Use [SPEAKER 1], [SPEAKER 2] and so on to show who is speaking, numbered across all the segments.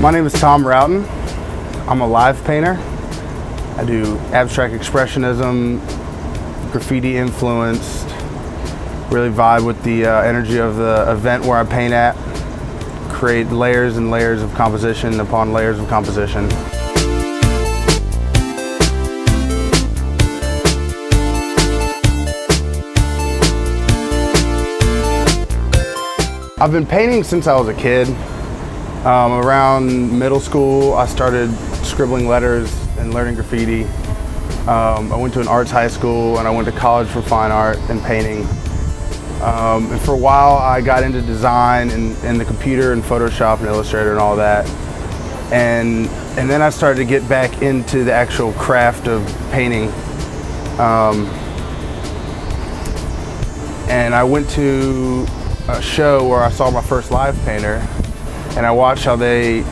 [SPEAKER 1] My name is Tom Roughton. I'm a live painter. I do abstract expressionism, graffiti influenced, really vibe with the energy of the event where I paint at, create layers and layers of composition upon layers of composition. I've been painting since I was a kid. Around middle school, I started scribbling letters and learning graffiti. I went to an arts high school and I went to college for fine art and painting. And for a while, I got into design and the computer and Photoshop and Illustrator and all that. And then I started to get back into the actual craft of painting. And I went to a show where I saw my first live painter, and I watched how they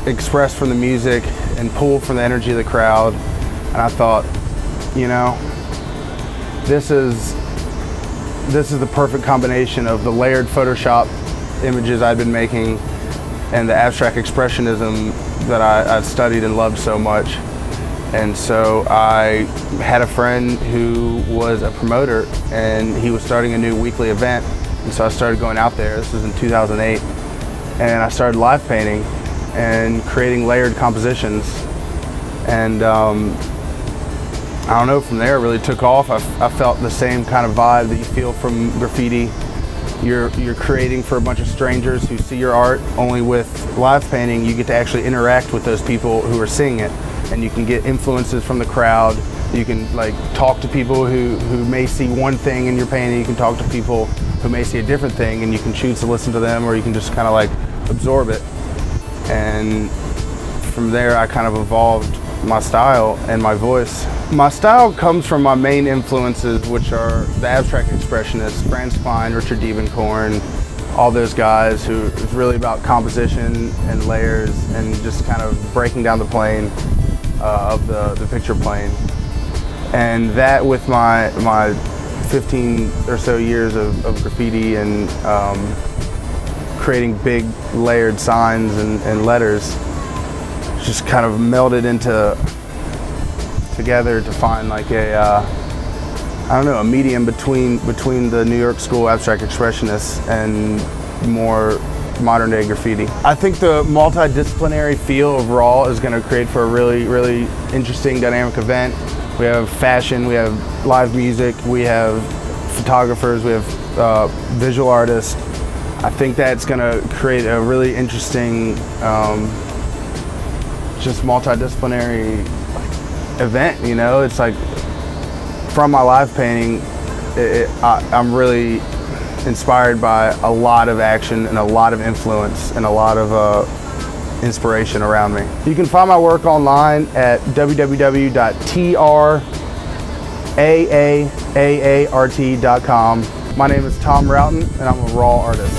[SPEAKER 1] express from the music and pull from the energy of the crowd. And I thought, you know, this is the perfect combination of the layered Photoshop images I'd been making and the abstract expressionism that I've studied and loved so much. And so I had a friend who was a promoter, and he was starting a new weekly event. And so I started going out there. This was in 2008. And I started live painting and creating layered compositions. And I don't know, from there it really took off. I felt the same kind of vibe that you feel from graffiti. You're creating for a bunch of strangers who see your art. Only with live painting, you get to actually interact with those people who are seeing it. And you can get influences from the crowd. You can like talk to people who may see one thing in your painting. You can talk to people who may see a different thing, and you can choose to listen to them, or you can just kind of like absorb it. And from there, I kind of evolved my style and my voice. My style comes from my main influences, which are the abstract expressionists, Franz Klein, Richard Diebenkorn, all those guys who it's really about composition and layers and just kind of breaking down the plane of the picture plane. And that with my 15 or so years of graffiti and creating big layered signs and letters, just kind of melded together to find like a medium between the New York School abstract expressionists and more modern day graffiti. I think the multidisciplinary feel of Raw is going to create for a really, really interesting dynamic event. We have fashion, we have live music, we have photographers, we have visual artists. I think that's going to create a really interesting, just multidisciplinary event. You know, it's like from my live painting, I'm really inspired by a lot of action and a lot of influence and a lot of inspiration around me. You can find my work online at www.traart.com. My name is Tom Roughton, and I'm a raw artist.